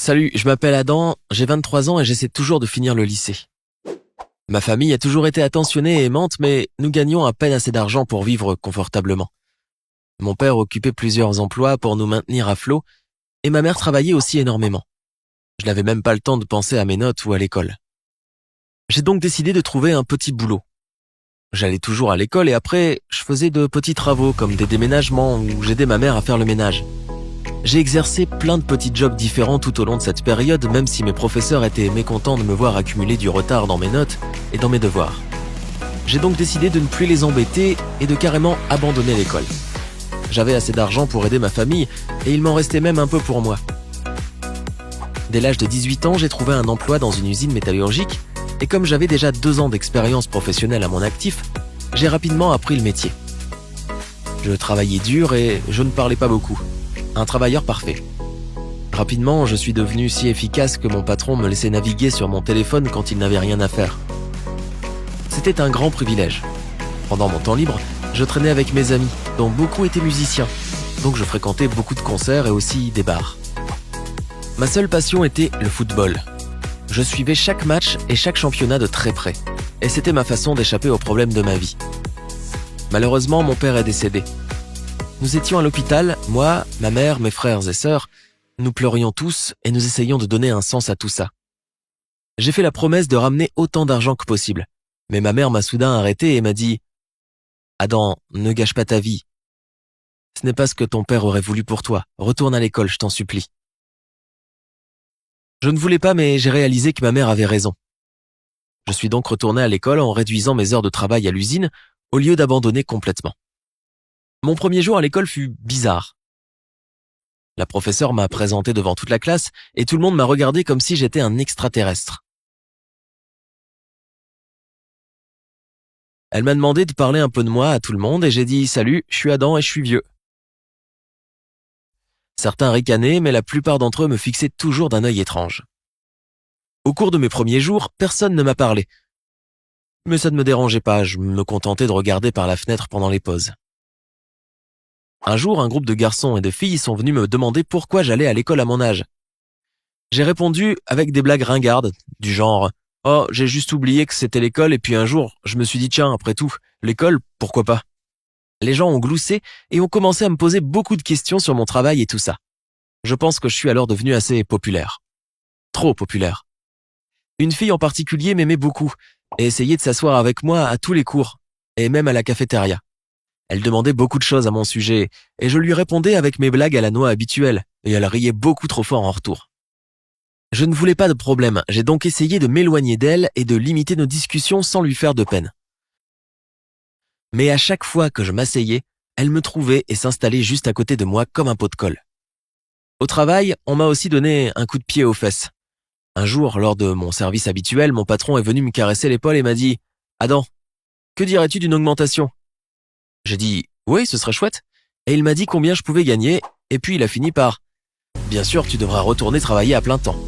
Salut, je m'appelle Adam, j'ai 23 ans et j'essaie toujours de finir le lycée. Ma famille a toujours été attentionnée et aimante, mais nous gagnions à peine assez d'argent pour vivre confortablement. Mon père occupait plusieurs emplois pour nous maintenir à flot, et ma mère travaillait aussi énormément. Je n'avais même pas le temps de penser à mes notes ou à l'école. J'ai donc décidé de trouver un petit boulot. J'allais toujours à l'école et après, je faisais de petits travaux comme des déménagements ou j'aidais ma mère à faire le ménage. J'ai exercé plein de petits jobs différents tout au long de cette période, même si mes professeurs étaient mécontents de me voir accumuler du retard dans mes notes et dans mes devoirs. J'ai donc décidé de ne plus les embêter et de carrément abandonner l'école. J'avais assez d'argent pour aider ma famille et il m'en restait même un peu pour moi. Dès l'âge de 18 ans, j'ai trouvé un emploi dans une usine métallurgique et comme j'avais déjà 2 ans d'expérience professionnelle à mon actif, j'ai rapidement appris le métier. Je travaillais dur et je ne parlais pas beaucoup. Un travailleur parfait. Rapidement, je suis devenu si efficace que mon patron me laissait naviguer sur mon téléphone quand il n'avait rien à faire. C'était un grand privilège. Pendant mon temps libre, je traînais avec mes amis, dont beaucoup étaient musiciens, donc je fréquentais beaucoup de concerts et aussi des bars. Ma seule passion était le football. Je suivais chaque match et chaque championnat de très près, et c'était ma façon d'échapper aux problèmes de ma vie. Malheureusement, mon père est décédé. Nous étions à l'hôpital, moi, ma mère, mes frères et sœurs, nous pleurions tous et nous essayions de donner un sens à tout ça. J'ai fait la promesse de ramener autant d'argent que possible, mais ma mère m'a soudain arrêté et m'a dit « Adam, ne gâche pas ta vie. Ce n'est pas ce que ton père aurait voulu pour toi. Retourne à l'école, je t'en supplie. » Je ne voulais pas, mais j'ai réalisé que ma mère avait raison. Je suis donc retourné à l'école en réduisant mes heures de travail à l'usine au lieu d'abandonner complètement. Mon premier jour à l'école fut bizarre. La professeure m'a présenté devant toute la classe et tout le monde m'a regardé comme si j'étais un extraterrestre. Elle m'a demandé de parler un peu de moi à tout le monde et j'ai dit « Salut, je suis Adam et je suis vieux ». Certains ricanaient, mais la plupart d'entre eux me fixaient toujours d'un œil étrange. Au cours de mes premiers jours, personne ne m'a parlé. Mais ça ne me dérangeait pas, je me contentais de regarder par la fenêtre pendant les pauses. Un jour, un groupe de garçons et de filles sont venus me demander pourquoi j'allais à l'école à mon âge. J'ai répondu avec des blagues ringardes, du genre « Oh, j'ai juste oublié que c'était l'école et puis un jour, je me suis dit tiens, après tout, l'école, pourquoi pas ?» Les gens ont gloussé et ont commencé à me poser beaucoup de questions sur mon travail et tout ça. Je pense que je suis alors devenu assez populaire. Trop populaire. Une fille en particulier m'aimait beaucoup et essayait de s'asseoir avec moi à tous les cours, et même à la cafétéria. Elle demandait beaucoup de choses à mon sujet, et je lui répondais avec mes blagues à la noix habituelles, et elle riait beaucoup trop fort en retour. Je ne voulais pas de problème, j'ai donc essayé de m'éloigner d'elle et de limiter nos discussions sans lui faire de peine. Mais à chaque fois que je m'asseyais, elle me trouvait et s'installait juste à côté de moi comme un pot de colle. Au travail, on m'a aussi donné un coup de pied aux fesses. Un jour, lors de mon service habituel, mon patron est venu me caresser l'épaule et m'a dit « Adam, que dirais-tu d'une augmentation ?» J'ai dit « Oui, ce serait chouette ». Et il m'a dit combien je pouvais gagner, et puis il a fini par « Bien sûr, tu devras retourner travailler à plein temps ».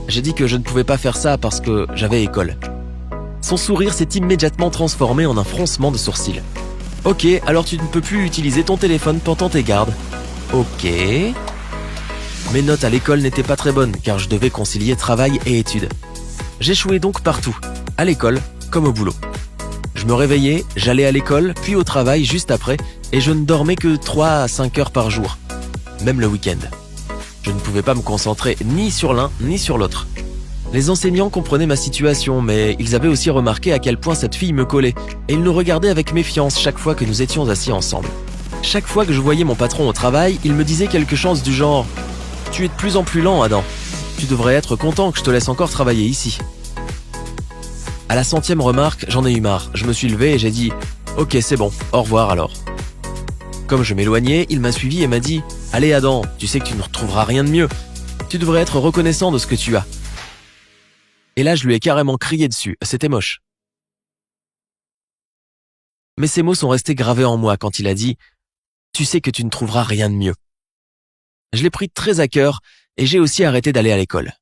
J'ai dit que je ne pouvais pas faire ça parce que j'avais école. Son sourire s'est immédiatement transformé en un froncement de sourcils. « Ok, alors tu ne peux plus utiliser ton téléphone pendant tes gardes. » Ok. Mes notes à l'école n'étaient pas très bonnes car je devais concilier travail et études. J'échouais donc partout, à l'école comme au boulot. Je me réveillais, j'allais à l'école, puis au travail juste après, et je ne dormais que 3 à 5 heures par jour, même le week-end. Je ne pouvais pas me concentrer ni sur l'un ni sur l'autre. Les enseignants comprenaient ma situation, mais ils avaient aussi remarqué à quel point cette fille me collait, et ils nous regardaient avec méfiance chaque fois que nous étions assis ensemble. Chaque fois que je voyais mon patron au travail, il me disait quelque chose du genre « Tu es de plus en plus lent, Adam. Tu devrais être content que je te laisse encore travailler ici. » À la 100e remarque, j'en ai eu marre. Je me suis levé et j'ai dit « Ok, c'est bon, au revoir alors. » Comme je m'éloignais, il m'a suivi et m'a dit « Allez Adam, tu sais que tu ne retrouveras rien de mieux. Tu devrais être reconnaissant de ce que tu as. » Et là, je lui ai carrément crié dessus. C'était moche. Mais ces mots sont restés gravés en moi quand il a dit « Tu sais que tu ne trouveras rien de mieux. » Je l'ai pris très à cœur et j'ai aussi arrêté d'aller à l'école.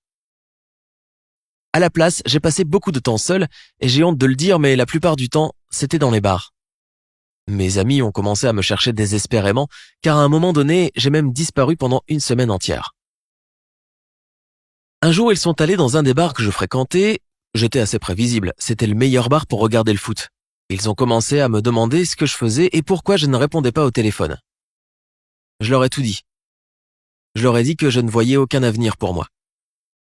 À la place, j'ai passé beaucoup de temps seul et j'ai honte de le dire, mais la plupart du temps, c'était dans les bars. Mes amis ont commencé à me chercher désespérément car à un moment donné, j'ai même disparu pendant une semaine entière. Un jour, ils sont allés dans un des bars que je fréquentais. J'étais assez prévisible, c'était le meilleur bar pour regarder le foot. Ils ont commencé à me demander ce que je faisais et pourquoi je ne répondais pas au téléphone. Je leur ai tout dit. Je leur ai dit que je ne voyais aucun avenir pour moi.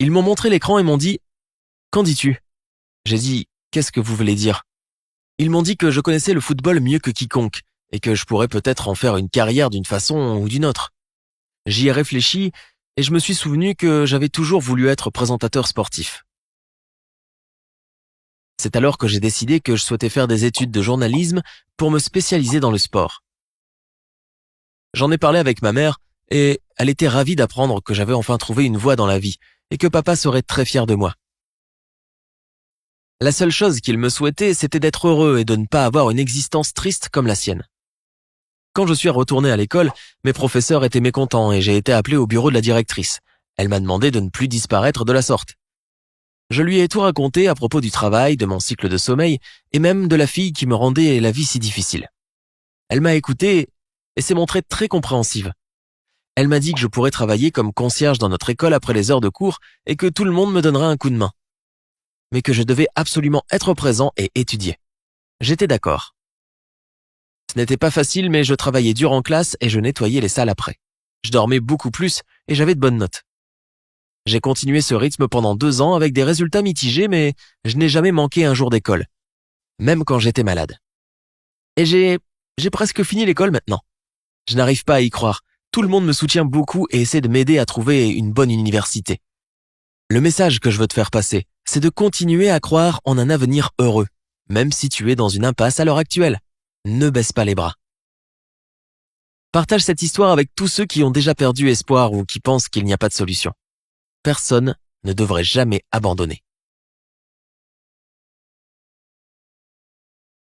Ils m'ont montré l'écran et m'ont dit « Qu'en dis-tu » J'ai dit « Qu'est-ce que vous voulez dire ?» Ils m'ont dit que je connaissais le football mieux que quiconque et que je pourrais peut-être en faire une carrière d'une façon ou d'une autre. J'y ai réfléchi et je me suis souvenu que j'avais toujours voulu être présentateur sportif. C'est alors que j'ai décidé que je souhaitais faire des études de journalisme pour me spécialiser dans le sport. J'en ai parlé avec ma mère et elle était ravie d'apprendre que j'avais enfin trouvé une voie dans la vie et que papa serait très fier de moi. La seule chose qu'il me souhaitait, c'était d'être heureux et de ne pas avoir une existence triste comme la sienne. Quand je suis retourné à l'école, mes professeurs étaient mécontents et j'ai été appelé au bureau de la directrice. Elle m'a demandé de ne plus disparaître de la sorte. Je lui ai tout raconté à propos du travail, de mon cycle de sommeil et même de la fille qui me rendait la vie si difficile. Elle m'a écouté et s'est montrée très compréhensive. Elle m'a dit que je pourrais travailler comme concierge dans notre école après les heures de cours et que tout le monde me donnerait un coup de main. Mais que je devais absolument être présent et étudier. J'étais d'accord. Ce n'était pas facile, mais je travaillais dur en classe et je nettoyais les salles après. Je dormais beaucoup plus et j'avais de bonnes notes. J'ai continué ce rythme pendant 2 ans avec des résultats mitigés, mais je n'ai jamais manqué un jour d'école, même quand j'étais malade. Et j'ai presque fini l'école maintenant. Je n'arrive pas à y croire. Tout le monde me soutient beaucoup et essaie de m'aider à trouver une bonne université. Le message que je veux te faire passer, c'est de continuer à croire en un avenir heureux, même si tu es dans une impasse à l'heure actuelle. Ne baisse pas les bras. Partage cette histoire avec tous ceux qui ont déjà perdu espoir ou qui pensent qu'il n'y a pas de solution. Personne ne devrait jamais abandonner.